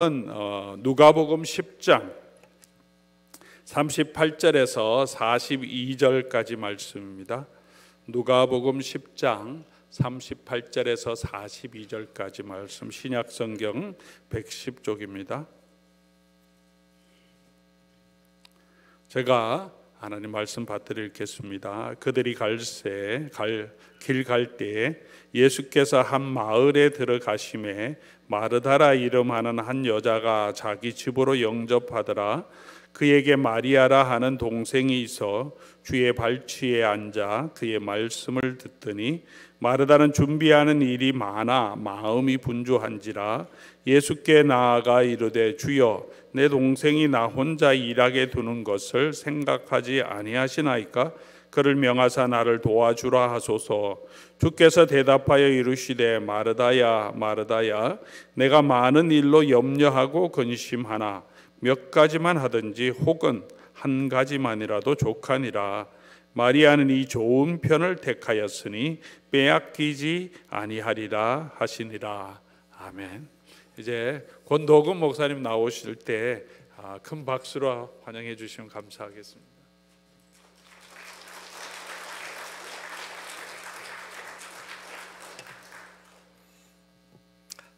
누가복음 10장 38절에서 42절까지 말씀입니다. 누가복음 10장 38절에서 42절까지 말씀, 신약성경 110쪽입니다. 제가 하나님 말씀 받들어 읽겠습니다. 그들이 길 갈 때에 예수께서 한 마을에 들어가심에 마르다라 이름하는 한 여자가 자기 집으로 영접하더라. 그에게 마리아라 하는 동생이 있어 주의 발치에 앉아 그의 말씀을 듣더니 마르다는 준비하는 일이 많아 마음이 분주한지라 예수께 나아가 이르되 주여 내 동생이 나 혼자 일하게 두는 것을 생각하지 아니하시나이까? 그를 명하사 나를 도와주라 하소서. 주께서 대답하여 이르시되 마르다야 마르다야 내가 많은 일로 염려하고 근심하나 몇 가지만 하든지 혹은 한 가지만이라도 족하니라. 마리아는 이 좋은 편을 택하였으니 빼앗기지 아니하리라 하시니라. 아멘. 이제 권도금 목사님 나오실 때 큰 박수로 환영해 주시면 감사하겠습니다.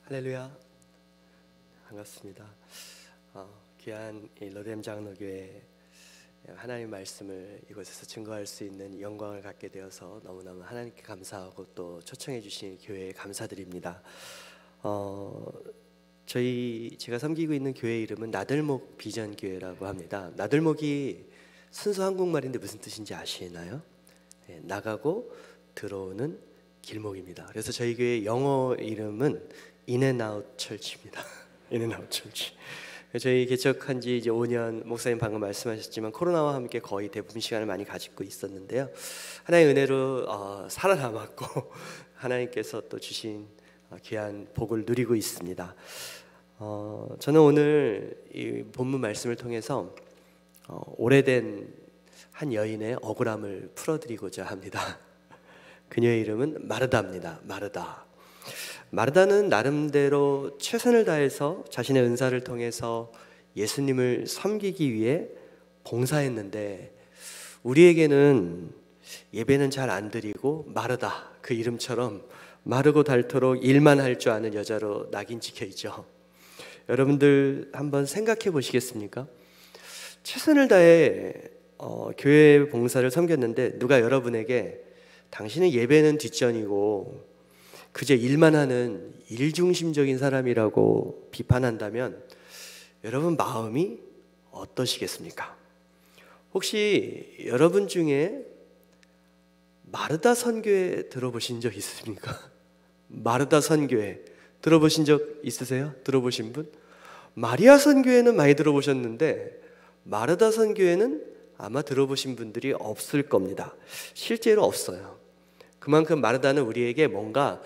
할렐루야, 반갑습니다. 귀한 로뎀 장로교회 하나님 말씀을 이곳에서 증거할 수 있는 영광을 갖게 되어서 너무너무 하나님께 감사하고 또 초청해 주신 교회에 감사드립니다. 제가 섬기고 있는 교회 이름은 나들목 비전교회라고 합니다. 나들목이 순수 한국말인데 무슨 뜻인지 아시나요? 네, 나가고 들어오는 길목입니다. 그래서 저희 교회 영어 이름은 인앤아웃 철치입니다. 인앤아웃 철치. 저희 개척한 지 이제 5년, 목사님 방금 말씀하셨지만 코로나와 함께 거의 대부분 시간을 많이 가지고 있었는데요. 하나님의 은혜로 살아남았고 하나님께서 또 주신 귀한 복을 누리고 있습니다. 저는 오늘 이 본문 말씀을 통해서 오래된 한 여인의 억울함을 풀어드리고자 합니다. 그녀의 이름은 마르다입니다. 마르다는 나름대로 최선을 다해서 자신의 은사를 통해서 예수님을 섬기기 위해 봉사했는데 우리에게는 예배는 잘 안 드리고 마르다, 그 이름처럼 마르고 닳도록 일만 할 줄 아는 여자로 낙인 찍혀 있죠. 여러분들 한번 생각해 보시겠습니까? 최선을 다해 교회 봉사를 섬겼는데 누가 여러분에게 당신은 예배는 뒷전이고 그저 일만 하는 일중심적인 사람이라고 비판한다면 여러분 마음이 어떠시겠습니까? 혹시 여러분 중에 마르다 선교회 들어보신 적 있으십니까? 마르다 선교회 들어보신 적 있으세요? 들어보신 분? 마리아 선교회는 많이 들어보셨는데 마르다 선교회는 아마 들어보신 분들이 없을 겁니다. 실제로 없어요. 그만큼 마르다는 우리에게 뭔가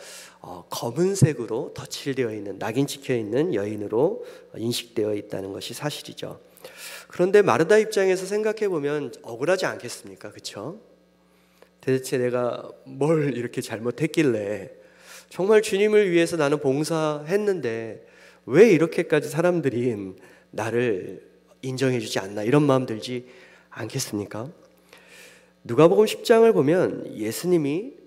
검은색으로 덧칠되어 있는, 낙인 찍혀 있는 여인으로 인식되어 있다는 것이 사실이죠. 그런데 마르다 입장에서 생각해 보면 억울하지 않겠습니까? 그렇죠? 대체 내가 뭘 이렇게 잘못했길래, 정말 주님을 위해서 나는 봉사했는데 왜 이렇게까지 사람들이 나를 인정해 주지 않나, 이런 마음 들지 않겠습니까? 누가복음 10장을 보면 예수님이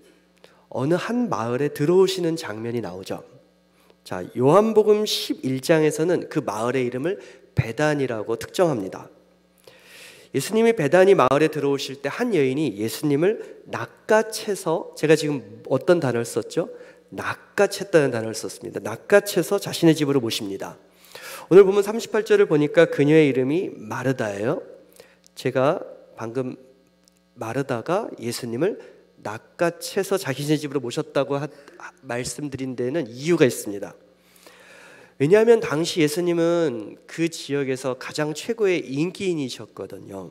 어느 한 마을에 들어오시는 장면이 나오죠. 자, 요한복음 11장에서는 그 마을의 이름을 베단이라고 특정합니다. 예수님이 베다니 마을에 들어오실 때 한 여인이 예수님을 낚아채서, 제가 지금 어떤 단어를 썼죠? 낚아챘다는 단어를 썼습니다. 낚아채서 자신의 집으로 모십니다. 오늘 보면 38절을 보니까 그녀의 이름이 마르다예요. 제가 방금 마르다가 예수님을 낚아채서 자신의 집으로 모셨다고 말씀드린 데는 이유가 있습니다. 왜냐하면 당시 예수님은 그 지역에서 가장 최고의 인기인이셨거든요.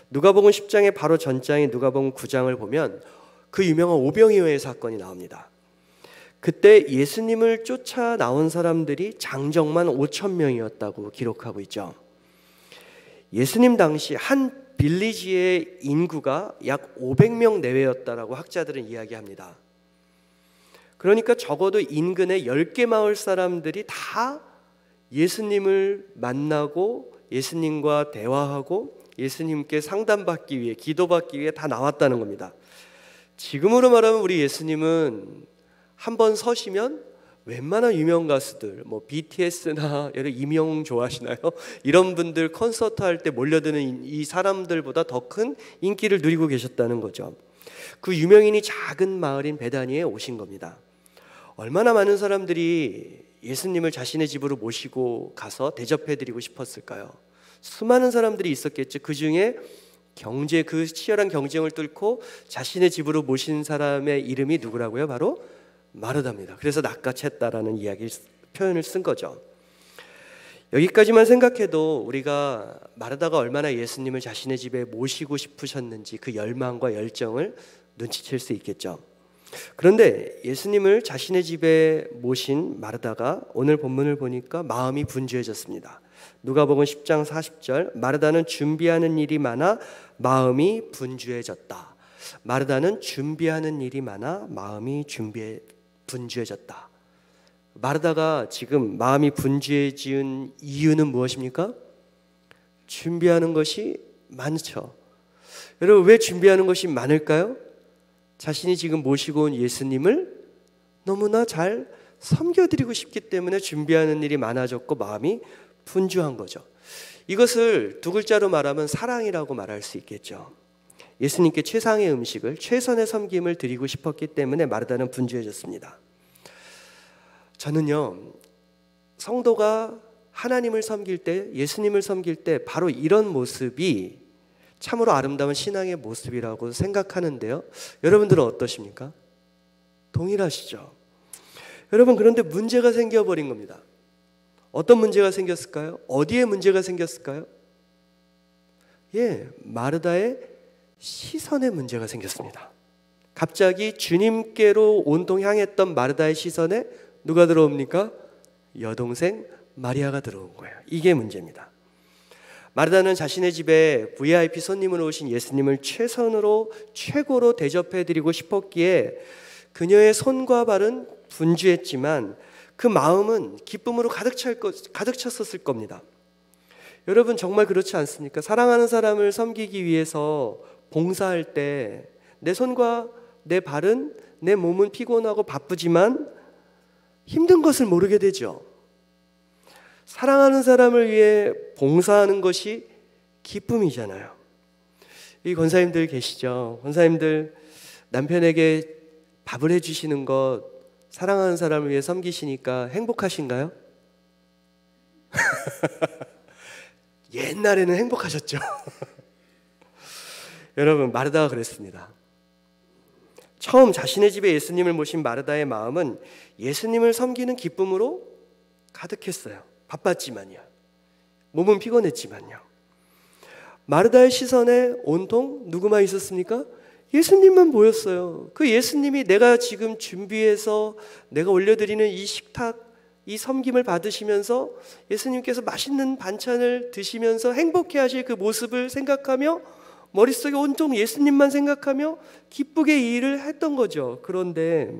누가복음 10장의 바로 전장인 누가복음 9장을 보면 그 유명한 오병이어의 사건이 나옵니다. 그때 예수님을 쫓아 나온 사람들이 장정만 5,000명이었다고 기록하고 있죠. 예수님 당시 한 빌리지의 인구가 약 500명 내외였다라고 학자들은 이야기합니다. 그러니까 적어도 인근의 10개 마을 사람들이 다 예수님을 만나고 예수님과 대화하고 예수님께 상담받기 위해, 기도받기 위해 다 나왔다는 겁니다. 지금으로 말하면 우리 예수님은 한번 서시면 웬만한 유명 가수들, 뭐 BTS나 임영웅 좋아하시나요? 이런 분들 콘서트 할 때 몰려드는 이 사람들보다 더 큰 인기를 누리고 계셨다는 거죠. 그 유명인이 작은 마을인 베다니에 오신 겁니다. 얼마나 많은 사람들이 예수님을 자신의 집으로 모시고 가서 대접해드리고 싶었을까요? 수많은 사람들이 있었겠죠. 그 중에 그 치열한 경쟁을 뚫고 자신의 집으로 모신 사람의 이름이 누구라고요? 바로 마르다입니다. 그래서 낚아챘다라는 표현을 쓴 거죠. 여기까지만 생각해도 우리가 마르다가 얼마나 예수님을 자신의 집에 모시고 싶으셨는지 그 열망과 열정을 눈치챌 수 있겠죠. 그런데 예수님을 자신의 집에 모신 마르다가 오늘 본문을 보니까 마음이 분주해졌습니다. 누가복음 10장 40절, 마르다는 준비하는 일이 많아 마음이 분주해졌다. 마르다는 준비하는 일이 많아 마음이 분주해졌다. 마르다가 지금 마음이 분주해진 이유는 무엇입니까? 준비하는 것이 많죠. 여러분, 왜 준비하는 것이 많을까요? 자신이 지금 모시고 온 예수님을 너무나 잘 섬겨드리고 싶기 때문에 준비하는 일이 많아졌고 마음이 분주한 거죠. 이것을 두 글자로 말하면 사랑이라고 말할 수 있겠죠. 예수님께 최상의 음식을, 최선의 섬김을 드리고 싶었기 때문에 마르다는 분주해졌습니다. 저는요, 성도가 하나님을 섬길 때, 예수님을 섬길 때 바로 이런 모습이 참으로 아름다운 신앙의 모습이라고 생각하는데요. 여러분들은 어떠십니까? 동일하시죠? 여러분, 그런데 문제가 생겨버린 겁니다. 어떤 문제가 생겼을까요? 어디에 문제가 생겼을까요? 마르다의 시선에 문제가 생겼습니다. 갑자기 주님께로 온통 향했던 마르다의 시선에 누가 들어옵니까? 여동생 마리아가 들어온 거예요. 이게 문제입니다. 마르다는 자신의 집에 VIP 손님으로 오신 예수님을 최고로 대접해드리고 싶었기에 그녀의 손과 발은 분주했지만 그 마음은 기쁨으로 가득 찼었을 겁니다. 여러분, 정말 그렇지 않습니까? 사랑하는 사람을 섬기기 위해서 봉사할 때 내 손과 내 발은, 내 몸은 피곤하고 바쁘지만 힘든 것을 모르게 되죠. 사랑하는 사람을 위해 봉사하는 것이 기쁨이잖아요. 이 권사님들 계시죠? 권사님들 남편에게 밥을 해주시는 것, 사랑하는 사람을 위해 섬기시니까 행복하신가요? 옛날에는 행복하셨죠. 여러분, 마르다가 그랬습니다. 처음 자신의 집에 예수님을 모신 마르다의 마음은 예수님을 섬기는 기쁨으로 가득했어요. 바빴지만요, 몸은 피곤했지만요. 마르다의 시선에 온통 누구만 있었습니까? 예수님만 보였어요. 그 예수님이 내가 지금 준비해서 내가 올려드리는 이 식탁, 이 섬김을 받으시면서 예수님께서 맛있는 반찬을 드시면서 행복해 하실 그 모습을 생각하며 머릿속에 온통 예수님만 생각하며 기쁘게 이 일을 했던 거죠. 그런데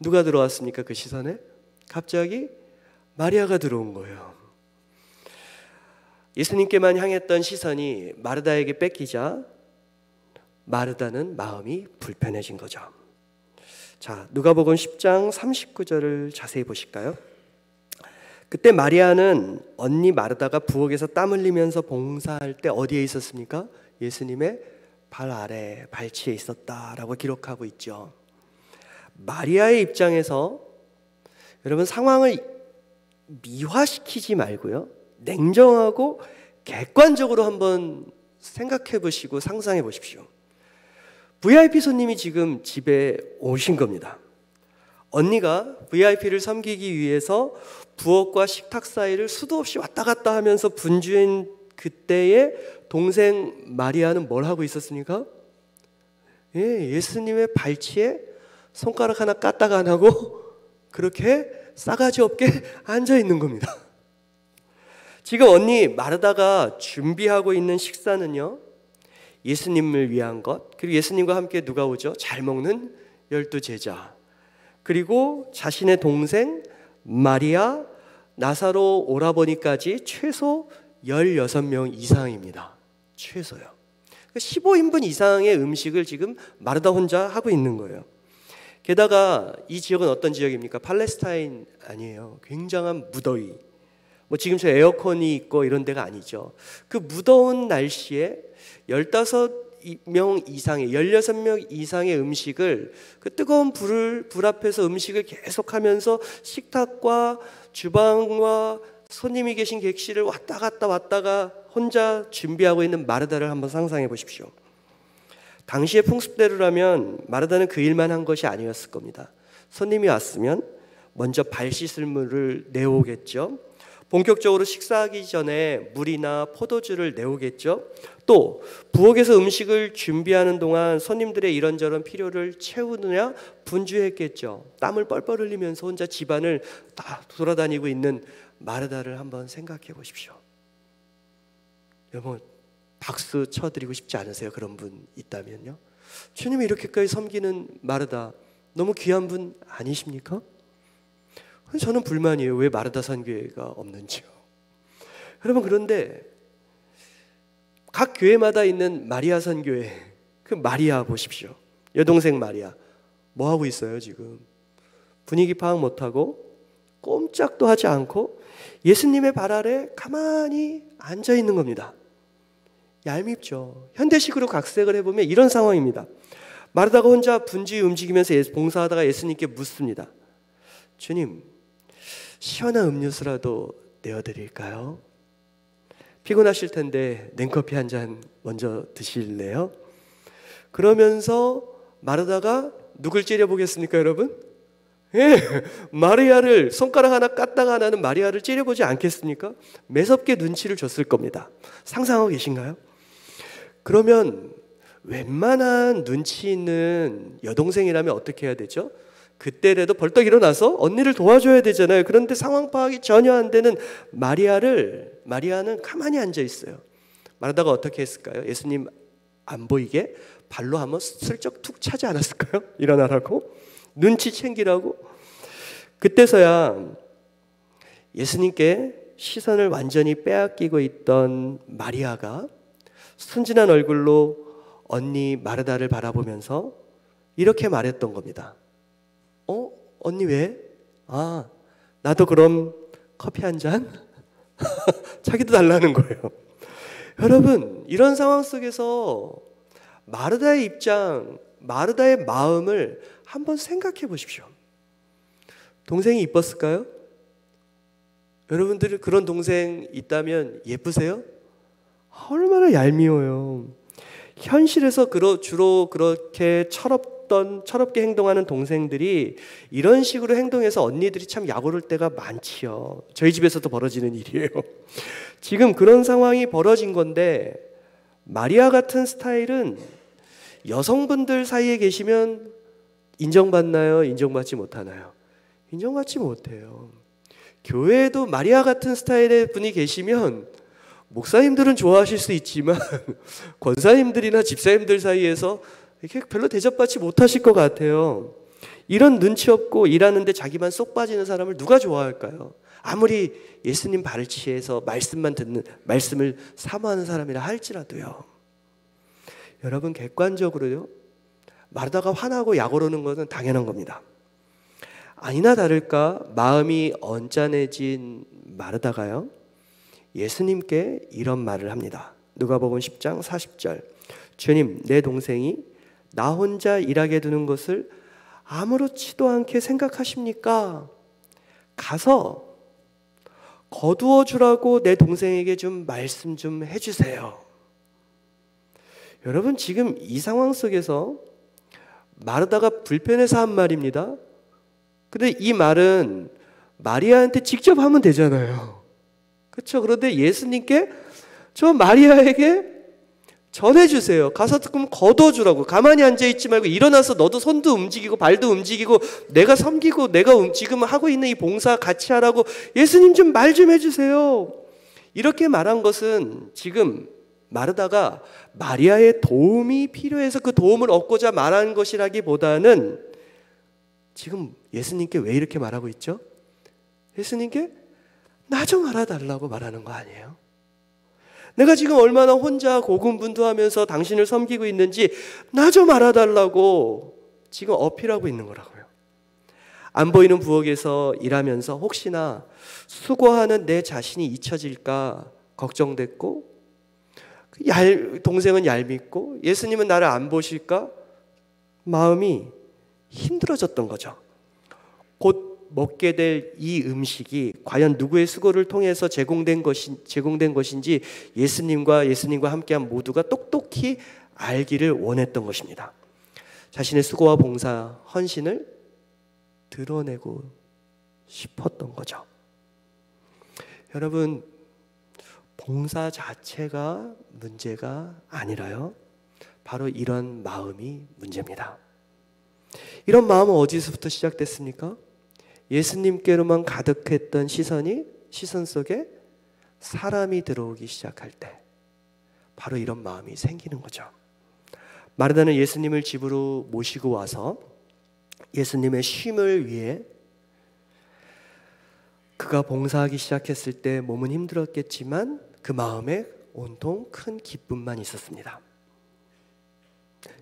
누가 들어왔습니까? 그 시선에? 갑자기 마리아가 들어온 거예요. 예수님께만 향했던 시선이 마르다에게 뺏기자 마르다는 마음이 불편해진 거죠. 자, 누가복음 10장 39절을 자세히 보실까요? 그때 마리아는 언니 마르다가 부엌에서 땀 흘리면서 봉사할 때 어디에 있었습니까? 예수님의 발 아래, 발치에 있었다라고 기록하고 있죠. 마리아의 입장에서 여러분, 상황을 미화시키지 말고요, 냉정하고 객관적으로 한번 생각해 보시고 상상해 보십시오. VIP 손님이 지금 집에 오신 겁니다. 언니가 VIP를 섬기기 위해서 부엌과 식탁 사이를 수도 없이 왔다 갔다 하면서 분주한 그때에 동생 마리아는 뭘 하고 있었습니까? 예수님의 발치에 손가락 하나 까딱 안 하고 그렇게 싸가지 없게 앉아 있는 겁니다. 지금 언니 마르다가 준비하고 있는 식사는요, 예수님을 위한 것, 그리고 예수님과 함께 누가 오죠? 잘 먹는 12 제자, 그리고 자신의 동생 마리아, 나사로 오라버니까지 최소 16명 이상입니다. 최소요. 15인분 이상의 음식을 지금 마르다 혼자 하고 있는 거예요. 게다가 이 지역은 어떤 지역입니까? 팔레스타인 아니에요. 굉장한 무더위. 뭐 지금 저 에어컨이 있고 이런 데가 아니죠. 그 무더운 날씨에 15명 이상의 16명 이상의 음식을 그 뜨거운 불 앞에서 음식을 계속하면서 식탁과 주방과 손님이 계신 객실을 왔다 갔다가 혼자 준비하고 있는 마르다를 한번 상상해 보십시오. 당시의 풍습대로라면 마르다는 그 일만 한 것이 아니었을 겁니다. 손님이 왔으면 먼저 발 씻을 물을 내오겠죠. 본격적으로 식사하기 전에 물이나 포도주를 내오겠죠. 또 부엌에서 음식을 준비하는 동안 손님들의 이런저런 필요를 채우느냐 분주했겠죠. 땀을 뻘뻘 흘리면서 혼자 집안을 다 돌아다니고 있는 마르다를 한번 생각해 보십시오. 여러분 박수 쳐드리고 싶지 않으세요? 그런 분 있다면요. 주님이 이렇게까지 섬기는 마르다 너무 귀한 분 아니십니까? 저는 불만이에요. 왜 마르다 선교회가 없는지요. 여러분 그런데 각 교회마다 있는 마리아 선교회, 그 마리아 보십시오. 여동생 마리아 뭐 하고 있어요 지금? 분위기 파악 못하고 꼼짝도 하지 않고 예수님의 발 아래 가만히 앉아 있는 겁니다. 얄밉죠. 현대식으로 각색을 해보면 이런 상황입니다. 마르다가 혼자 분주히 움직이면서 봉사하다가 예수님께 묻습니다. 주님, 시원한 음료수라도 내어드릴까요? 피곤하실 텐데 냉커피 한 잔 먼저 드실래요? 그러면서 마르다가 누굴 째려보겠습니까 여러분? 예, 마리아를 손가락 하나 깠다가 하나는 마리아를 째려보지 않겠습니까? 매섭게 눈치를 줬을 겁니다. 상상하고 계신가요? 그러면 웬만한 눈치 있는 여동생이라면 어떻게 해야 되죠? 그때라도 벌떡 일어나서 언니를 도와줘야 되잖아요. 그런데 상황 파악이 전혀 안 되는 마리아는 가만히 앉아 있어요. 마르다가 어떻게 했을까요? 예수님 안 보이게 발로 한번 슬쩍 툭 차지 않았을까요? 일어나라고? 눈치 챙기라고? 그때서야 예수님께 시선을 완전히 빼앗기고 있던 마리아가 순진한 얼굴로 언니 마르다를 바라보면서 이렇게 말했던 겁니다. 언니 왜? 나도 그럼 커피 한 잔? 자기도 달라는 거예요. 여러분 이런 상황 속에서 마르다의 입장, 마르다의 마음을 한번 생각해 보십시오. 동생이 이뻤을까요? 여러분들 그런 동생 있다면 예쁘세요? 얼마나 얄미워요. 현실에서 주로 그렇게 철없게 행동하는 동생들이 이런 식으로 행동해서 언니들이 참 약오를 때가 많지요. 저희 집에서도 벌어지는 일이에요. 지금 그런 상황이 벌어진 건데 마리아 같은 스타일은 여성분들 사이에 계시면 인정받나요? 인정받지 못하나요? 인정받지 못해요. 교회에도 마리아 같은 스타일의 분이 계시면 목사님들은 좋아하실 수 있지만 권사님들이나 집사님들 사이에서 이렇게 별로 대접받지 못하실 것 같아요. 이런 눈치 없고 일하는데 자기만 쏙 빠지는 사람을 누가 좋아할까요? 아무리 예수님 발치에서 말씀을 사모하는 사람이라 할지라도요. 여러분 객관적으로요. 마르다가 화나고 약오르는 것은 당연한 겁니다. 아니나 다를까 마음이 언짢아진 마르다가요. 예수님께 이런 말을 합니다. 누가복음 10장 40절. 주님, 내 동생이 나 혼자 일하게 두는 것을 아무렇지도 않게 생각하십니까? 가서 거두어 주라고 내 동생에게 좀 말씀 좀 해주세요. 여러분 지금 이 상황 속에서 마르다가 불편해서 한 말입니다. 근데 이 말은 마리아한테 직접 하면 되잖아요. 그렇죠? 그런데 예수님께 저 마리아에게 전해주세요. 가서 그럼 거둬주라고. 가만히 앉아있지 말고 일어나서 너도 손도 움직이고 발도 움직이고 내가 섬기고 내가 지금 하고 있는 이 봉사 같이 하라고 예수님 좀 말 좀 해주세요. 이렇게 말한 것은 지금 마르다가 마리아의 도움이 필요해서 그 도움을 얻고자 말한 것이라기보다는 지금 예수님께 왜 이렇게 말하고 있죠? 예수님께 나 좀 알아달라고 말하는 거 아니에요? 내가 지금 얼마나 혼자 고군분투하면서 당신을 섬기고 있는지 나 좀 알아달라고 지금 어필하고 있는 거라고요. 안 보이는 부엌에서 일하면서 혹시나 수고하는 내 자신이 잊혀질까 걱정됐고, 동생은 얄밉고 예수님은 나를 안 보실까 마음이 힘들어졌던 거죠. 곧 먹게 될 이 음식이 과연 누구의 수고를 통해서 제공된 것인지 예수님과 함께한 모두가 똑똑히 알기를 원했던 것입니다. 자신의 수고와 봉사, 헌신을 드러내고 싶었던 거죠. 여러분, 봉사 자체가 문제가 아니라요, 바로 이런 마음이 문제입니다. 이런 마음은 어디서부터 시작됐습니까? 예수님께로만 가득했던 시선 속에 사람이 들어오기 시작할 때 바로 이런 마음이 생기는 거죠. 마르다는 예수님을 집으로 모시고 와서 예수님의 쉼을 위해 그가 봉사하기 시작했을 때 몸은 힘들었겠지만 그 마음에 온통 큰 기쁨만 있었습니다.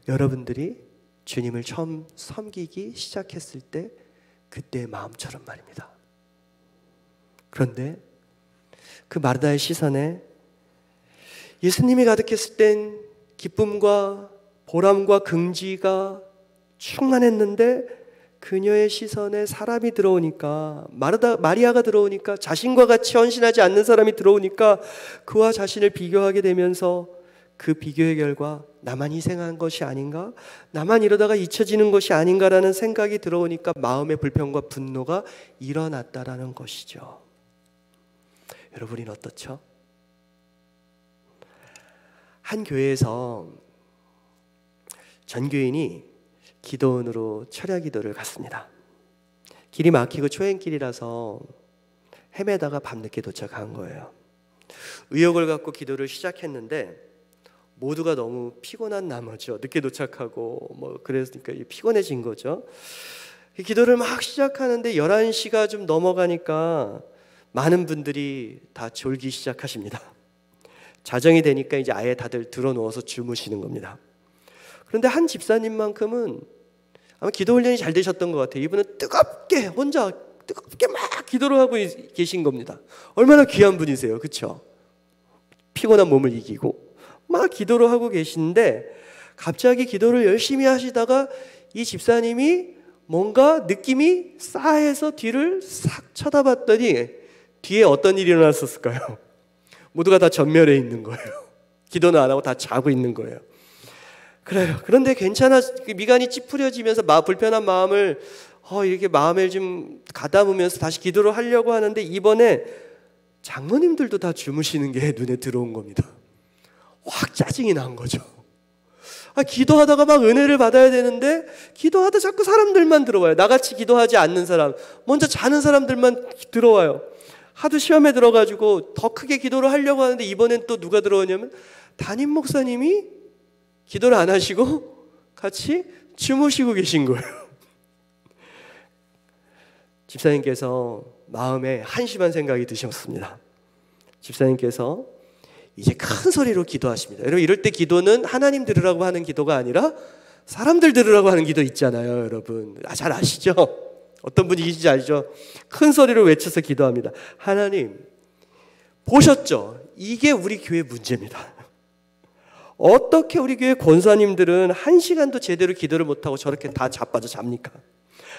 여러분들이 주님을 처음 섬기기 시작했을 때 그때의 마음처럼 말입니다. 그런데 그 마르다의 시선에 예수님이 가득했을 땐 기쁨과 보람과 긍지가 충만했는데 그녀의 시선에 사람이 들어오니까, 마리아가 들어오니까, 자신과 같이 헌신하지 않는 사람이 들어오니까 그와 자신을 비교하게 되면서 그 비교의 결과 나만 희생한 것이 아닌가? 나만 이러다가 잊혀지는 것이 아닌가라는 생각이 들어오니까 마음의 불평과 분노가 일어났다라는 것이죠. 여러분은 어떻죠? 한 교회에서 전교인이 기도원으로 철야 기도를 갔습니다. 길이 막히고 초행길이라서 헤매다가 밤늦게 도착한 거예요. 의욕을 갖고 기도를 시작했는데 모두가 너무 피곤한 나머지요. 늦게 도착하고 그랬으니까 피곤해진 거죠. 기도를 막 시작하는데 11시가 좀 넘어가니까 많은 분들이 다 졸기 시작하십니다. 자정이 되니까 이제 아예 다들 들어누워서 주무시는 겁니다. 그런데 한 집사님만큼은 아마 기도 훈련이 잘 되셨던 것 같아요. 이분은 혼자 뜨겁게 막 기도를 하고 계신 겁니다. 얼마나 귀한 분이세요, 그렇죠? 피곤한 몸을 이기고 막 기도를 하고 계시는데 갑자기 기도를 열심히 하시다가 이 집사님이 뭔가 느낌이 싸해서 뒤를 싹 쳐다봤더니 뒤에 어떤 일이 일어났었을까요? 모두가 다 전멸해 있는 거예요. 기도는 안 하고 다 자고 있는 거예요. 그래요. 그런데 괜찮아, 미간이 찌푸려지면서 불편한 마음을 이렇게 마음을 좀 가다보면서 다시 기도를 하려고 하는데 이번에 장로님들도 다 주무시는 게 눈에 들어온 겁니다. 확 짜증이 난 거죠. 기도하다가 막 은혜를 받아야 되는데 기도하다 자꾸 사람들만 들어와요. 나같이 기도하지 않는 사람, 먼저 자는 사람들만 들어와요. 하도 시험에 들어가지고 더 크게 기도를 하려고 하는데 이번엔 또 누가 들어오냐면 담임 목사님이 기도를 안 하시고 같이 주무시고 계신 거예요. 집사님께서 마음에 한심한 생각이 드셨습니다. 집사님께서 이제 큰 소리로 기도하십니다. 여러분, 이럴 때 기도는 하나님 들으라고 하는 기도가 아니라 사람들 들으라고 하는 기도 있잖아요. 여러분 잘 아시죠? 어떤 분위기인지 알죠? 큰 소리로 외쳐서 기도합니다. 하나님 보셨죠? 이게 우리 교회 문제입니다. 어떻게 우리 교회 권사님들은 1시간도 제대로 기도를 못하고 저렇게 다 자빠져 잡니까?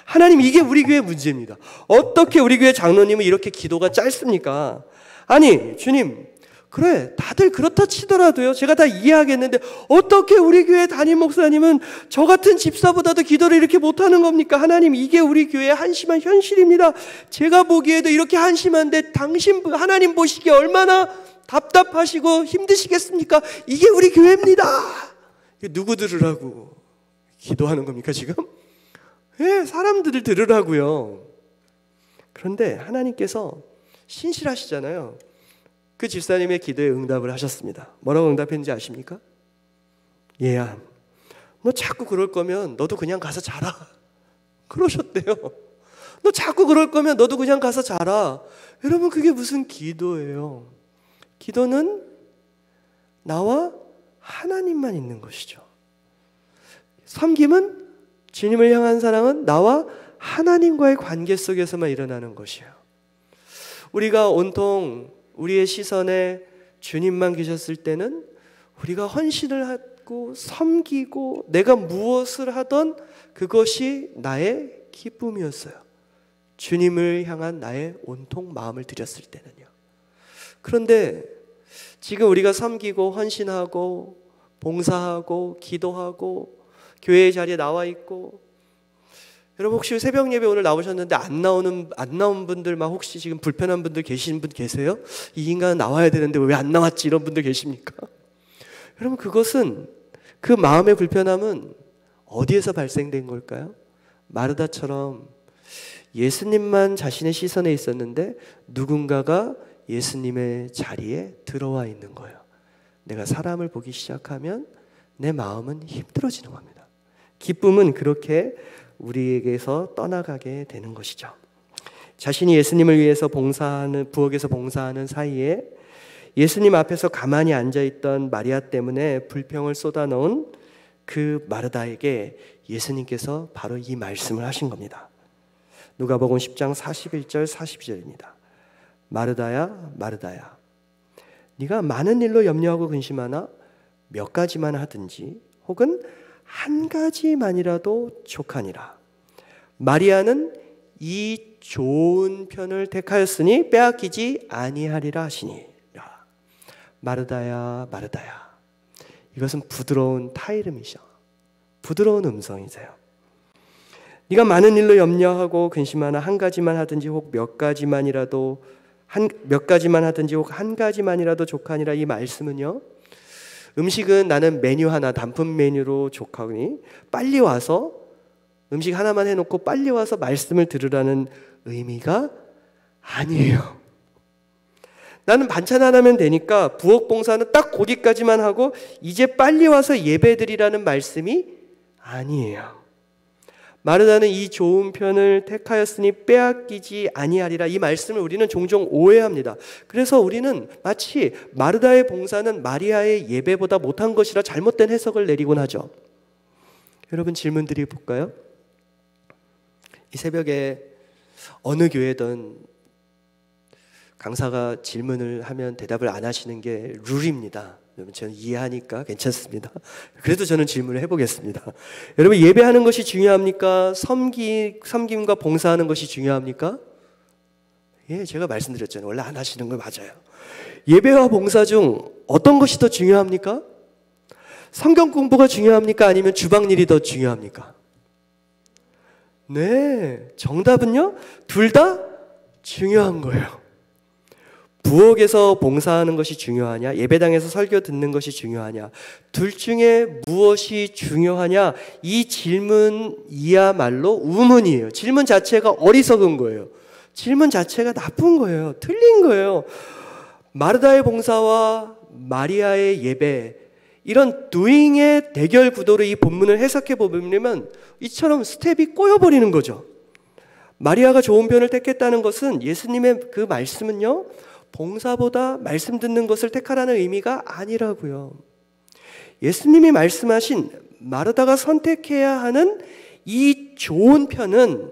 하나님, 이게 우리 교회 문제입니다. 어떻게 우리 교회 장로님은 이렇게 기도가 짧습니까? 아니 주님, 그래 다들 그렇다 치더라도요, 제가 다 이해하겠는데 어떻게 우리 교회 담임 목사님은 저 같은 집사보다도 기도를 이렇게 못하는 겁니까? 하나님, 이게 우리 교회의 한심한 현실입니다. 제가 보기에도 이렇게 한심한데 하나님 보시기에 얼마나 답답하시고 힘드시겠습니까? 이게 우리 교회입니다. 누구 들으라고 기도하는 겁니까 지금? 사람들을 들으라고요. 그런데 하나님께서 신실하시잖아요. 그 집사님의 기도에 응답을 하셨습니다. 뭐라고 응답했는지 아십니까? 얘야, 너 자꾸 그럴 거면 너도 그냥 가서 자라. 그러셨대요. 너 자꾸 그럴 거면 너도 그냥 가서 자라. 여러분, 그게 무슨 기도예요? 기도는 나와 하나님만 있는 것이죠. 섬김은, 주님을 향한 사랑은 나와 하나님과의 관계 속에서만 일어나는 것이에요. 우리가 온통 우리의 시선에 주님만 계셨을 때는 우리가 헌신을 하고 섬기고 내가 무엇을 하던 그것이 나의 기쁨이었어요. 주님을 향한 나의 온통 마음을 드렸을 때는요. 그런데 지금 우리가 섬기고 헌신하고 봉사하고 기도하고 교회의 자리에 나와 있고, 여러분 혹시 새벽 예배 오늘 나오셨는데 안 나온 분들, 막 혹시 지금 불편한 분들 계시는 분 계세요? 이 인간은 나와야 되는데 왜 안 나왔지? 이런 분들 계십니까? 여러분, 그것은, 그 마음의 불편함은 어디에서 발생된 걸까요? 마르다처럼 예수님만 자신의 시선에 있었는데 누군가가 예수님의 자리에 들어와 있는 거예요. 내가 사람을 보기 시작하면 내 마음은 힘들어지는 겁니다. 기쁨은 그렇게 우리에게서 떠나가게 되는 것이죠. 자신이 예수님을 위해서 부엌에서 봉사하는 사이에 예수님 앞에서 가만히 앉아있던 마리아 때문에 불평을 쏟아놓은 그 마르다에게 예수님께서 바로 이 말씀을 하신 겁니다. 누가복음 10장 41절 42절입니다. 마르다야, 마르다야, 네가 많은 일로 염려하고 근심하나 몇 가지만 하든지 혹은 한 가지만이라도 족하니라. 마리아는 이 좋은 편을 택하였으니 빼앗기지 아니하리라 하시니라. 마르다야, 마르다야. 이것은 부드러운 타이름이죠. 부드러운 음성이세요. 네가 많은 일로 염려하고 근심하나 한 가지만 하든지 혹 몇 가지만이라도 몇 가지만 하든지 혹 한 가지만이라도 족하니라. 이 말씀은요, 음식은 나는 메뉴 하나, 단품 메뉴로 족하니 빨리 와서 음식 하나만 해놓고 빨리 와서 말씀을 들으라는 의미가 아니에요. 나는 반찬 하나면 되니까 부엌 봉사는 딱 거기까지만 하고 이제 빨리 와서 예배드리라는 말씀이 아니에요. 마르다는 이 좋은 편을 택하였으니 빼앗기지 아니하리라. 이 말씀을 우리는 종종 오해합니다. 그래서 우리는 마치 마르다의 봉사는 마리아의 예배보다 못한 것이라 잘못된 해석을 내리곤 하죠. 여러분, 질문 드려볼까요? 이 새벽에 어느 교회든 강사가 질문을 하면 대답을 안 하시는 게 룰입니다. 여러분, 저는 이해하니까 괜찮습니다. 그래도 저는 질문을 해보겠습니다. 여러분, 예배하는 것이 중요합니까? 섬김과 봉사하는 것이 중요합니까? 예, 제가 말씀드렸잖아요. 원래 안 하시는 거 맞아요. 예배와 봉사 중 어떤 것이 더 중요합니까? 성경 공부가 중요합니까? 아니면 주방일이 더 중요합니까? 네, 정답은요, 둘 다 중요한 거예요. 부엌에서 봉사하는 것이 중요하냐, 예배당에서 설교 듣는 것이 중요하냐, 둘 중에 무엇이 중요하냐, 이 질문이야말로 우문이에요. 질문 자체가 어리석은 거예요. 질문 자체가 나쁜 거예요. 틀린 거예요. 마르다의 봉사와 마리아의 예배, 이런 doing의 대결 구도로 이 본문을 해석해 보면 이처럼 스텝이 꼬여버리는 거죠. 마리아가 좋은 편을 택했다는 것은, 예수님의 그 말씀은요, 봉사보다 말씀 듣는 것을 택하라는 의미가 아니라고요. 예수님이 말씀하신 마르다가 선택해야 하는 이 좋은 편은,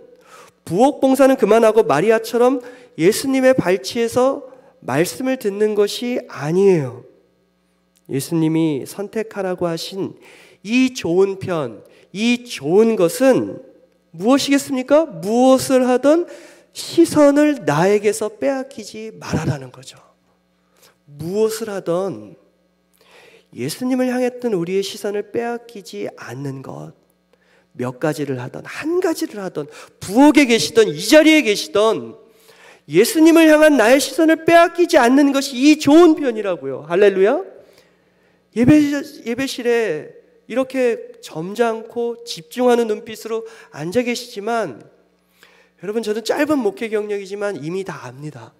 부엌 봉사는 그만하고 마리아처럼 예수님의 발치에서 말씀을 듣는 것이 아니에요. 예수님이 선택하라고 하신 이 좋은 편, 이 좋은 것은 무엇이겠습니까? 무엇을 하든 시선을 나에게서 빼앗기지 말아라는 거죠. 무엇을 하든 예수님을 향했던 우리의 시선을 빼앗기지 않는 것, 몇 가지를 하든 한 가지를 하든 부엌에 계시든 이 자리에 계시든 예수님을 향한 나의 시선을 빼앗기지 않는 것이 이 좋은 편이라고요. 할렐루야. 예배실에 이렇게 점잖고 집중하는 눈빛으로 앉아 계시지만, 여러분, 저는 짧은 목회 경력이지만 이미 다 압니다.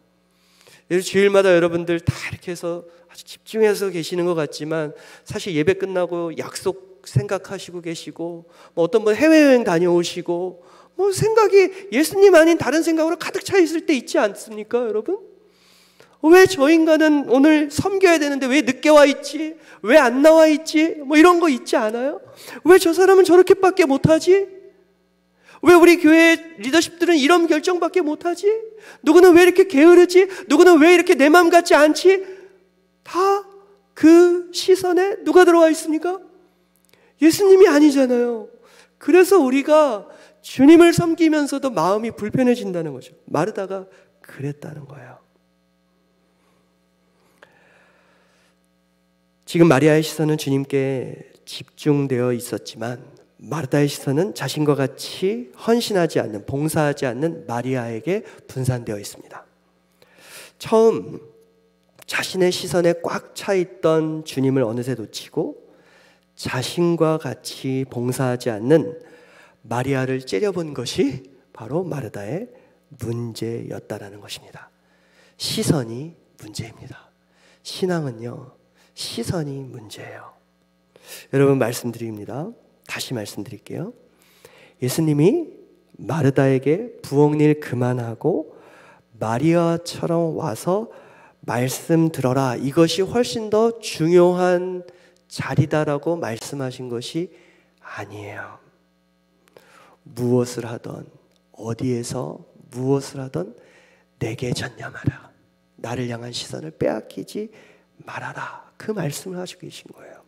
주일마다 여러분들 다 이렇게 해서 아주 집중해서 계시는 것 같지만, 사실 예배 끝나고 약속 생각하시고 계시고, 어떤 분 해외여행 다녀오시고, 뭐 생각이 예수님 아닌 다른 생각으로 가득 차 있을 때 있지 않습니까, 여러분? 왜 저 인간은 오늘 섬겨야 되는데 왜 늦게 와 있지? 왜 안 나와 있지? 뭐 이런 거 있지 않아요? 왜 저 사람은 저렇게밖에 못하지? 왜 우리 교회 리더십들은 이런 결정밖에 못하지? 누구는 왜 이렇게 게으르지? 누구는 왜 이렇게 내 마음 같지 않지? 다 그 시선에 누가 들어와 있습니까? 예수님이 아니잖아요. 그래서 우리가 주님을 섬기면서도 마음이 불편해진다는 거죠. 마르다가 그랬다는 거예요. 지금 마리아의 시선은 주님께 집중되어 있었지만 마르다의 시선은 자신과 같이 헌신하지 않는, 봉사하지 않는 마리아에게 분산되어 있습니다. 처음 자신의 시선에 꽉 차 있던 주님을 어느새 놓치고 자신과 같이 봉사하지 않는 마리아를 째려본 것이 바로 마르다의 문제였다라는 것입니다. 시선이 문제입니다. 신앙은요, 시선이 문제예요. 여러분 말씀드립니다. 다시 말씀드릴게요. 예수님이 마르다에게 부엌일 그만하고 마리아처럼 와서 말씀 들어라, 이것이 훨씬 더 중요한 자리다라고 말씀하신 것이 아니에요. 무엇을 하던 어디에서 무엇을 하던 내게 전념하라, 나를 향한 시선을 빼앗기지 말아라, 그 말씀을 하시고 계신 거예요.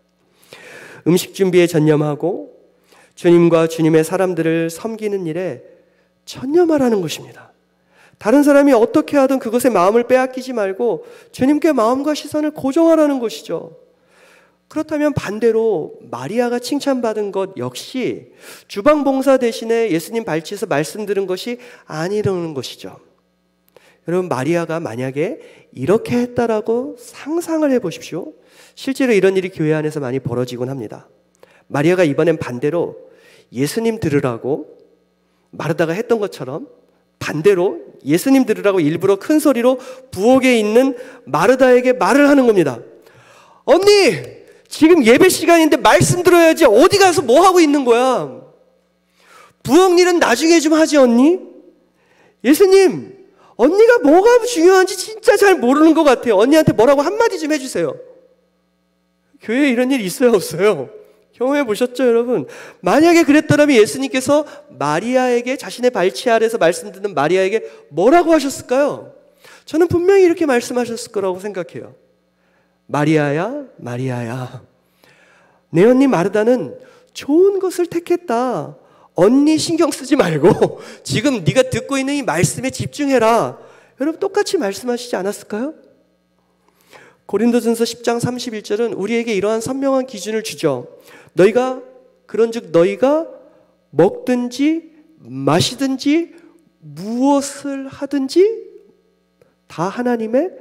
음식 준비에 전념하고 주님과 주님의 사람들을 섬기는 일에 전념하라는 것입니다. 다른 사람이 어떻게 하든 그것에 마음을 빼앗기지 말고 주님께 마음과 시선을 고정하라는 것이죠. 그렇다면 반대로 마리아가 칭찬받은 것 역시 주방 봉사 대신에 예수님 발치에서 말씀 들은 것이 아니라는 것이죠. 여러분, 마리아가 만약에 이렇게 했다라고 상상을 해보십시오. 실제로 이런 일이 교회 안에서 많이 벌어지곤 합니다. 마리아가 이번엔 반대로 예수님 들으라고 마르다가 했던 것처럼 반대로 예수님 들으라고 일부러 큰 소리로 부엌에 있는 마르다에게 말을 하는 겁니다. 언니, 지금 예배 시간인데 말씀 들어야지, 어디 가서 뭐 하고 있는 거야? 부엌 일은 나중에 좀 하지, 언니? 예수님, 언니가 뭐가 중요한지 진짜 잘 모르는 것 같아요. 언니한테 뭐라고 한마디 좀 해주세요. 교회에 이런 일이 있어요, 없어요? 경험해 보셨죠, 여러분? 만약에 그랬더라면 예수님께서 마리아에게, 자신의 발치 아래서 말씀 듣는 마리아에게 뭐라고 하셨을까요? 저는 분명히 이렇게 말씀하셨을 거라고 생각해요. 마리아야, 마리아야, 내 언니 마르다는 좋은 것을 택했다. 언니 신경 쓰지 말고 지금 네가 듣고 있는 이 말씀에 집중해라. 여러분, 똑같이 말씀하시지 않았을까요? 고린도전서 10장 31절은 우리에게 이러한 선명한 기준을 주죠. 너희가 그런즉 너희가 먹든지 마시든지 무엇을 하든지 다 하나님의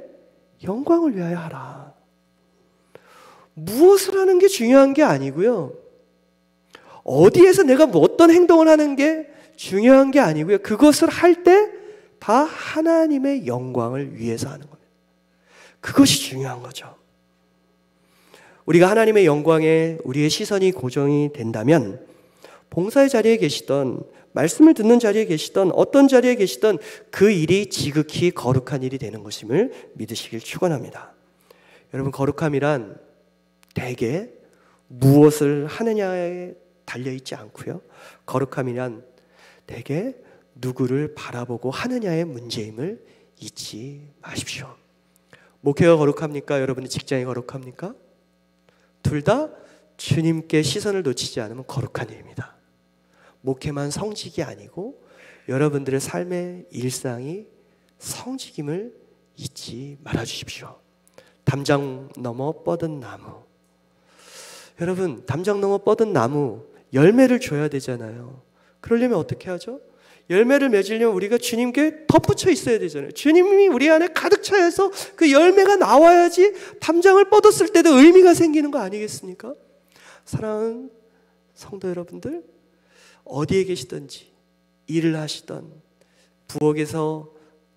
영광을 위하여 하라. 무엇을 하는 게 중요한 게 아니고요, 어디에서 내가 어떤 행동을 하는 게 중요한 게 아니고요, 그것을 할 때 다 하나님의 영광을 위해서 하는 겁니다. 그것이 중요한 거죠. 우리가 하나님의 영광에 우리의 시선이 고정이 된다면 봉사의 자리에 계시던, 말씀을 듣는 자리에 계시던, 어떤 자리에 계시던 그 일이 지극히 거룩한 일이 되는 것임을 믿으시길 축원합니다. 여러분, 거룩함이란 대개 무엇을 하느냐에 달려있지 않고요, 거룩함이란 대개 누구를 바라보고 하느냐의 문제임을 잊지 마십시오. 목회가 거룩합니까? 여러분의 직장이 거룩합니까? 둘 다 주님께 시선을 놓치지 않으면 거룩한 일입니다. 목회만 성직이 아니고 여러분들의 삶의 일상이 성직임을 잊지 말아주십시오. 담장 넘어 뻗은 나무, 여러분, 담장 넘어 뻗은 나무 열매를 줘야 되잖아요. 그러려면 어떻게 하죠? 열매를 맺으려면 우리가 주님께 덧붙여 있어야 되잖아요. 주님이 우리 안에 가득 차여서 그 열매가 나와야지 담장을 뻗었을 때도 의미가 생기는 거 아니겠습니까? 사랑하는 성도 여러분들, 어디에 계시든지 일을 하시던, 부엌에서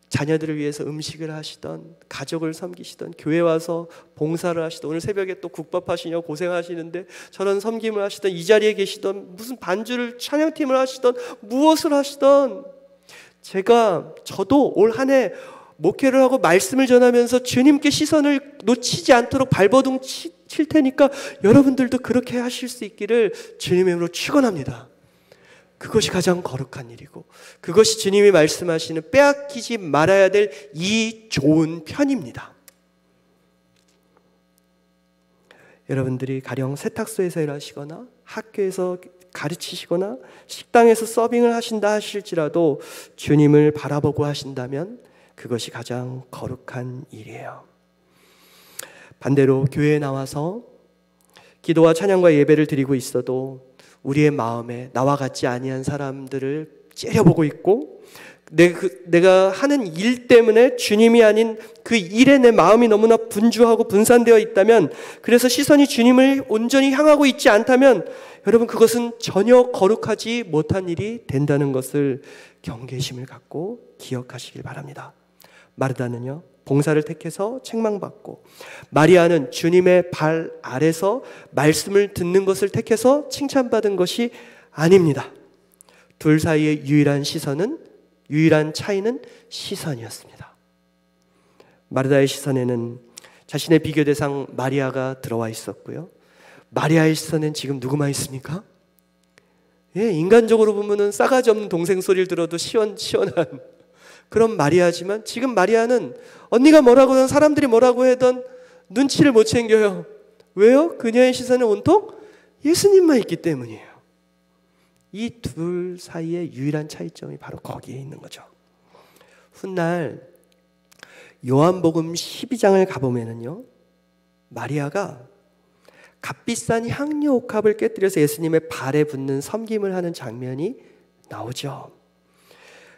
자녀들을 위해서 음식을 하시던, 가족을 섬기시던, 교회 와서 봉사를 하시던, 오늘 새벽에 또 국밥 하시냐고 고생하시는데 저런 섬김을 하시던, 이 자리에 계시던, 무슨 반주를 찬양팀을 하시던, 무엇을 하시던, 저도 올 한 해 목회를 하고 말씀을 전하면서 주님께 시선을 놓치지 않도록 발버둥 칠 테니까 여러분들도 그렇게 하실 수 있기를 주님의 이름으로 축원합니다. 그것이 가장 거룩한 일이고, 그것이 주님이 말씀하시는 빼앗기지 말아야 될 이 좋은 편입니다. 여러분들이 가령 세탁소에서 일하시거나 학교에서 가르치시거나 식당에서 서빙을 하신다 하실지라도 주님을 바라보고 하신다면 그것이 가장 거룩한 일이에요. 반대로 교회에 나와서 기도와 찬양과 예배를 드리고 있어도 우리의 마음에 나와 같지 아니한 사람들을 째려보고 있고, 내가 하는 일 때문에 주님이 아닌 그 일에 내 마음이 너무나 분주하고 분산되어 있다면, 그래서 시선이 주님을 온전히 향하고 있지 않다면 여러분, 그것은 전혀 거룩하지 못한 일이 된다는 것을 경계심을 갖고 기억하시길 바랍니다. 마르다는요, 봉사를 택해서 책망받고, 마리아는 주님의 발 아래서 말씀을 듣는 것을 택해서 칭찬받은 것이 아닙니다. 둘 사이의 유일한 차이는 시선이었습니다. 마르다의 시선에는 자신의 비교 대상 마리아가 들어와 있었고요, 마리아의 시선엔 지금 누구만 있습니까? 인간적으로 보면은 싸가지 없는 동생 소리를 들어도 시원한 그런 마리아지만, 지금 마리아는 언니가 뭐라고 하든 사람들이 뭐라고 하든 눈치를 못 챙겨요. 왜요? 그녀의 시선은 온통 예수님만 있기 때문이에요. 이 둘 사이의 유일한 차이점이 바로 거기에 있는 거죠. 훗날 요한복음 12장을 가보면은요, 마리아가 값비싼 향유 옥합을 깨뜨려서 예수님의 발에 붓는 섬김을 하는 장면이 나오죠.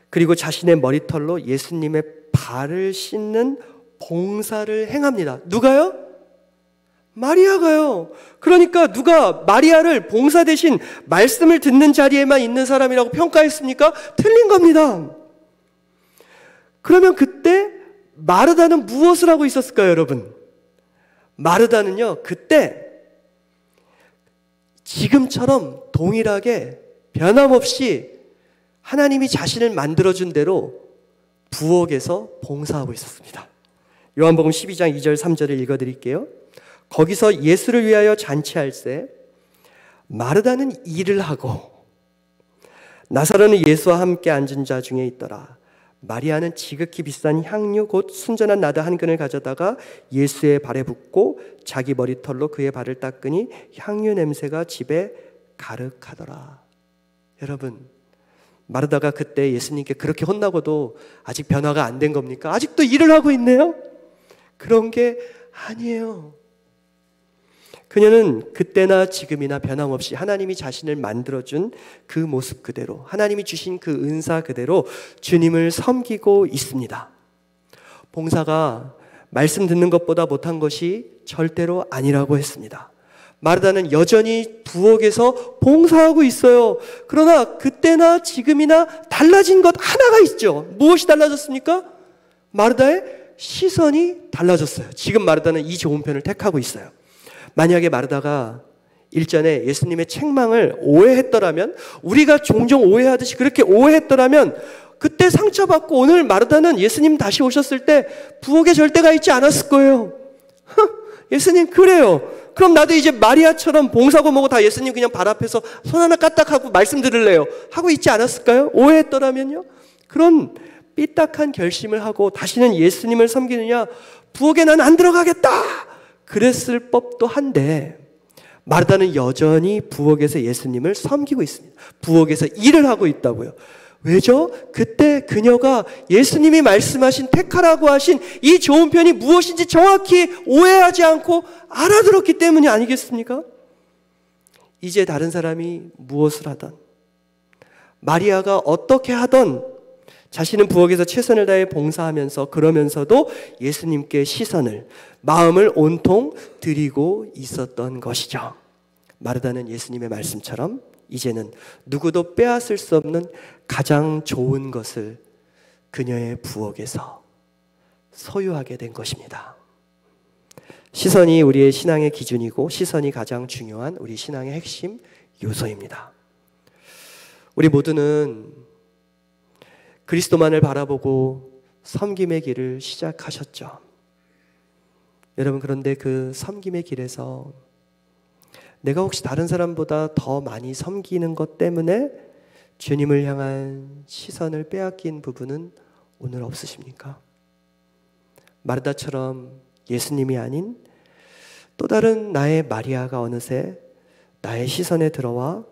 그리고 자신의 머리털로 예수님의 발을 씻는 봉사를 행합니다. 누가요? 마리아가요. 그러니까 누가 마리아를 봉사 대신 말씀을 듣는 자리에만 있는 사람이라고 평가했습니까? 틀린 겁니다. 그러면 그때 마르다는 무엇을 하고 있었을까요, 여러분? 마르다는요, 그때 지금처럼 동일하게 변함없이 하나님이 자신을 만들어준 대로 부엌에서 봉사하고 있었습니다. 요한복음 12장 2절 3절을 읽어드릴게요. 거기서 예수를 위하여 잔치할새 마르다는 일을 하고 나사로는 예수와 함께 앉은 자 중에 있더라. 마리아는 지극히 비싼 향유 곧 순전한 나드 한 근을 가져다가 예수의 발에 붓고 자기 머리털로 그의 발을 닦으니 향유 냄새가 집에 가득하더라. 여러분, 마르다가 그때 예수님께 그렇게 혼나고도 아직 변화가 안 된 겁니까? 아직도 일을 하고 있네요? 그런 게 아니에요. 그녀는 그때나 지금이나 변함없이 하나님이 자신을 만들어준 그 모습 그대로, 하나님이 주신 그 은사 그대로 주님을 섬기고 있습니다. 봉사가 말씀 듣는 것보다 못한 것이 절대로 아니라고 했습니다. 마르다는 여전히 부엌에서 봉사하고 있어요. 그러나 그때나 지금이나 달라진 것 하나가 있죠. 무엇이 달라졌습니까? 마르다의 시선이 달라졌어요. 지금 마르다는 이 좋은 편을 택하고 있어요. 만약에 마르다가 일전에 예수님의 책망을 오해했더라면, 우리가 종종 오해하듯이 그렇게 오해했더라면 그때 상처받고 오늘 마르다는 예수님 다시 오셨을 때 부엌에 절대가 있지 않았을 거예요. 예수님 그래요. 그럼 나도 이제 마리아처럼 봉사고 뭐고 다 예수님 그냥 발 앞에서 손 하나 까딱하고 말씀 들을래요 하고 있지 않았을까요? 오해했더라면요. 그런 삐딱한 결심을 하고 다시는 예수님을 섬기느냐, 부엌에 난 안 들어가겠다 그랬을 법도 한데, 마르다는 여전히 부엌에서 예수님을 섬기고 있습니다. 부엌에서 일을 하고 있다고요. 왜죠? 그때 그녀가 예수님이 말씀하신 택하라고 하신 이 좋은 편이 무엇인지 정확히 오해하지 않고 알아들었기 때문이 아니겠습니까? 이제 다른 사람이 무엇을 하던, 마리아가 어떻게 하던 자신은 부엌에서 최선을 다해 봉사하면서 그러면서도 예수님께 시선을, 마음을 온통 드리고 있었던 것이죠. 마르다는 예수님의 말씀처럼 이제는 누구도 빼앗을 수 없는 가장 좋은 것을 그녀의 부엌에서 소유하게 된 것입니다. 시선이 우리의 신앙의 기준이고 시선이 가장 중요한 우리 신앙의 핵심 요소입니다. 우리 모두는 그리스도만을 바라보고 섬김의 길을 시작하셨죠. 여러분, 그런데 그 섬김의 길에서 내가 혹시 다른 사람보다 더 많이 섬기는 것 때문에 주님을 향한 시선을 빼앗긴 부분은 오늘 없으십니까? 마르다처럼 예수님이 아닌 또 다른 나의 마리아가 어느새 나의 시선에 들어와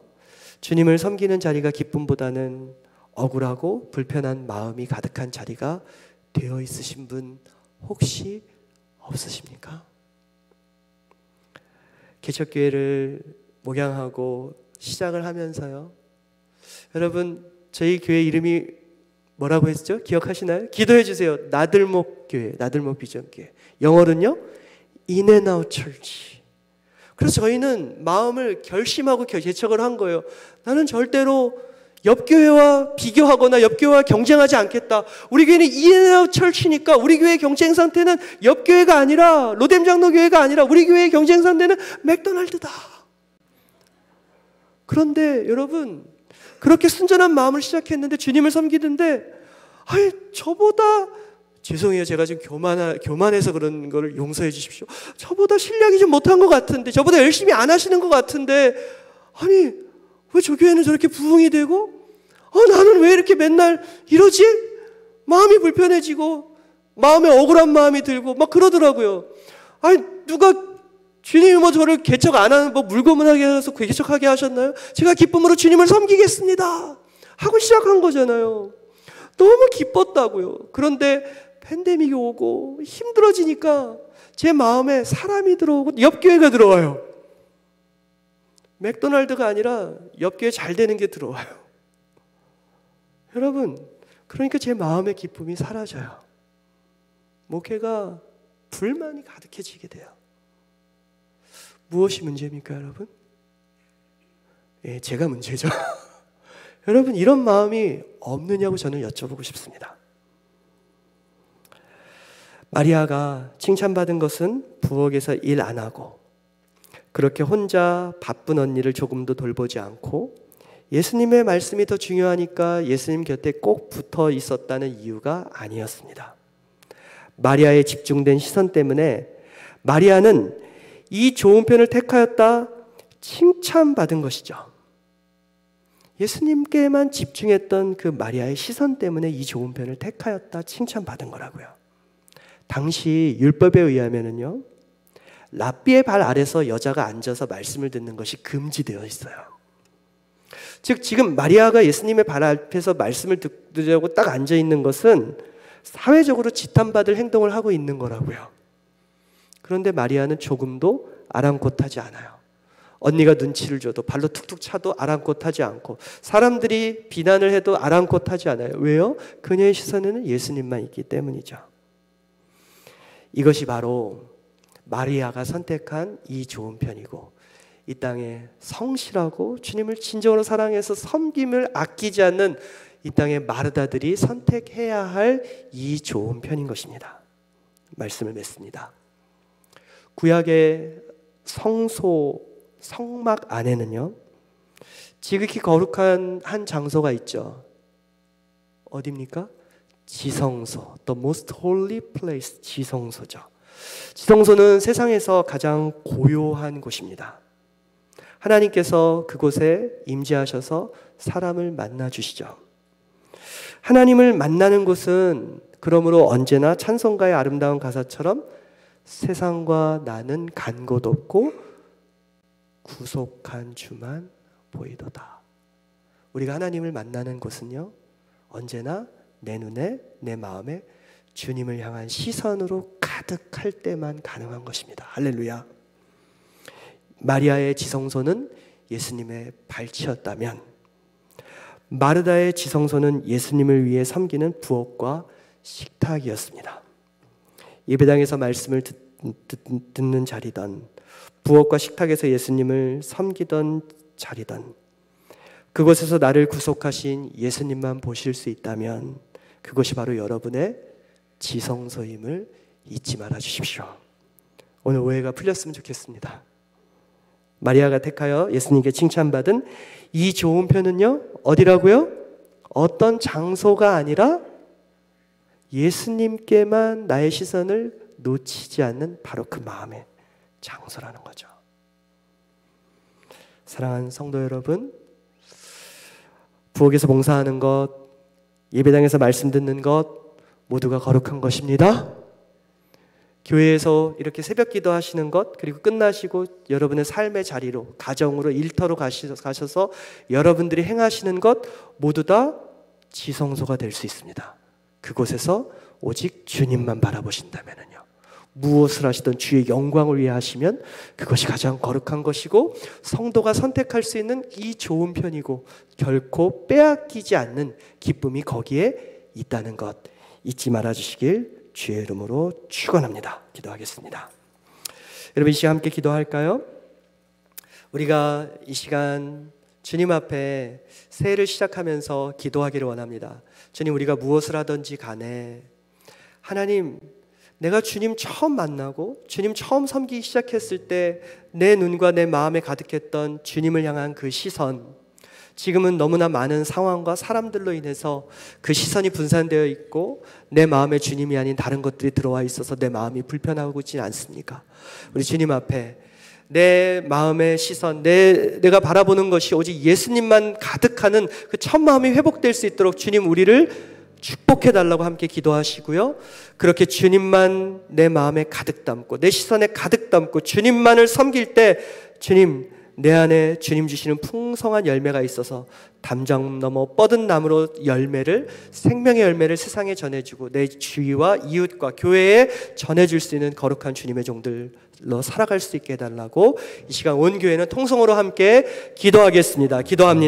주님을 섬기는 자리가 기쁨보다는 억울하고 불편한 마음이 가득한 자리가 되어 있으신 분 혹시 없으십니까? 개척교회를 목양하고 시작을 하면서요, 여러분, 저희 교회 이름이 뭐라고 했죠? 기억하시나요? 기도해 주세요. 나들목 교회, 나들목 비전 교회. 영어로는요, In and Out Church. 그래서 저희는 마음을 결심하고 개척을 한 거예요. 나는 절대로 옆 교회와 비교하거나 옆 교회와 경쟁하지 않겠다. 우리 교회는 In and Out Church니까 우리 교회의 경쟁 상태는 옆 교회가 아니라 로뎀 장로 교회가 아니라 우리 교회의 경쟁 상태는 맥도날드다. 그런데 여러분, 그렇게 순전한 마음을 시작했는데 주님을 섬기는데, 아니, 저보다, 죄송해요, 제가 지금 교만해서 그런 거를 용서해 주십시오. 저보다 실력이 좀 못한 것 같은데, 저보다 열심히 안 하시는 것 같은데, 아니, 왜 저 교회는 저렇게 부흥이 되고, 나는 왜 이렇게 맨날 이러지? 마음이 불편해지고 마음에 억울한 마음이 들고 막 그러더라고요. 아니, 누가 주님이 뭐 저를 개척 안 하는, 뭐 물고문하게 해서 개척하게 하셨나요? 제가 기쁨으로 주님을 섬기겠습니다 하고 시작한 거잖아요. 너무 기뻤다고요. 그런데 팬데믹이 오고 힘들어지니까 제 마음에 사람이 들어오고 옆 교회가 들어와요. 맥도날드가 아니라 옆 교회 잘 되는 게 들어와요. 여러분, 그러니까 제 마음의 기쁨이 사라져요. 목회가 불만이 가득해지게 돼요. 무엇이 문제입니까, 여러분? 예, 제가 문제죠. 여러분, 이런 마음이 없느냐고 저는 여쭤보고 싶습니다. 마리아가 칭찬받은 것은 부엌에서 일 안 하고 그렇게 혼자 바쁜 언니를 조금도 돌보지 않고 예수님의 말씀이 더 중요하니까 예수님 곁에 꼭 붙어 있었다는 이유가 아니었습니다. 마리아의 집중된 시선 때문에 마리아는 이 좋은 편을 택하였다 칭찬받은 것이죠. 예수님께만 집중했던 그 마리아의 시선 때문에 이 좋은 편을 택하였다 칭찬받은 거라고요. 당시 율법에 의하면은요, 랍비의 발 아래서 여자가 앉아서 말씀을 듣는 것이 금지되어 있어요. 즉, 지금 마리아가 예수님의 발 앞에서 말씀을 듣으려고 딱 앉아 있는 것은 사회적으로 지탄받을 행동을 하고 있는 거라고요. 그런데 마리아는 조금도 아랑곳하지 않아요. 언니가 눈치를 줘도 발로 툭툭 차도 아랑곳하지 않고 사람들이 비난을 해도 아랑곳하지 않아요. 왜요? 그녀의 시선에는 예수님만 있기 때문이죠. 이것이 바로 마리아가 선택한 이 좋은 편이고, 이 땅에 성실하고 주님을 진정으로 사랑해서 섬김을 아끼지 않는 이 땅의 마르다들이 선택해야 할 이 좋은 편인 것입니다. 말씀을 맺습니다. 구약의 성막 안에는요, 지극히 거룩한 한 장소가 있죠. 어디입니까? 지성소, the most holy place, 지성소죠. 지성소는 세상에서 가장 고요한 곳입니다. 하나님께서 그곳에 임재하셔서 사람을 만나 주시죠. 하나님을 만나는 곳은 그러므로 언제나 찬송가의 아름다운 가사처럼 세상과 나는 간 곳 없고 구속한 주만 보이도다. 우리가 하나님을 만나는 곳은요, 언제나 내 눈에, 내 마음에 주님을 향한 시선으로 가득할 때만 가능한 것입니다. 할렐루야. 마리아의 지성소는 예수님의 발치였다면 마르다의 지성소는 예수님을 위해 섬기는 부엌과 식탁이었습니다. 예배당에서 말씀을 듣는 자리던, 부엌과 식탁에서 예수님을 섬기던 자리던, 그곳에서 나를 구속하신 예수님만 보실 수 있다면 그것이 바로 여러분의 지성소임을 잊지 말아 주십시오. 오늘 오해가 풀렸으면 좋겠습니다. 마리아가 택하여 예수님께 칭찬받은 이 좋은 표는요, 어디라고요? 어떤 장소가 아니라 예수님께만 나의 시선을 놓치지 않는 바로 그 마음의 장소라는 거죠. 사랑하는 성도 여러분, 부엌에서 봉사하는 것, 예배당에서 말씀 듣는 것 모두가 거룩한 것입니다. 교회에서 이렇게 새벽 기도하시는 것, 그리고 끝나시고 여러분의 삶의 자리로, 가정으로, 일터로 가셔서 여러분들이 행하시는 것 모두 다 지성소가 될 수 있습니다. 그곳에서 오직 주님만 바라보신다면요, 무엇을 하시든 주의 영광을 위해 하시면 그것이 가장 거룩한 것이고, 성도가 선택할 수 있는 이 좋은 편이고 결코 빼앗기지 않는 기쁨이 거기에 있다는 것 잊지 말아 주시길 주의 이름으로 축원합니다. 기도하겠습니다. 여러분, 이 시간 함께 기도할까요? 우리가 이 시간 주님 앞에 새해를 시작하면서 기도하기를 원합니다. 주님, 우리가 무엇을 하든지 간에 하나님, 내가 주님 처음 만나고 주님 처음 섬기기 시작했을 때 내 눈과 내 마음에 가득했던 주님을 향한 그 시선, 지금은 너무나 많은 상황과 사람들로 인해서 그 시선이 분산되어 있고 내 마음에 주님이 아닌 다른 것들이 들어와 있어서 내 마음이 불편하고 있지 않습니까? 우리 주님 앞에 내 마음의 시선, 내가 바라보는 것이 오직 예수님만 가득하는 그 첫 마음이 회복될 수 있도록 주님 우리를 축복해달라고 함께 기도하시고요, 그렇게 주님만 내 마음에 가득 담고 내 시선에 가득 담고 주님만을 섬길 때 주님, 내 안에 주님 주시는 풍성한 열매가 있어서 담장 넘어 뻗은 나무로 열매를, 생명의 열매를 세상에 전해주고 내 주위와 이웃과 교회에 전해줄 수 있는 거룩한 주님의 종들로 살아갈 수 있게 해달라고 이 시간 온 교회는 통성으로 함께 기도하겠습니다. 기도합니다.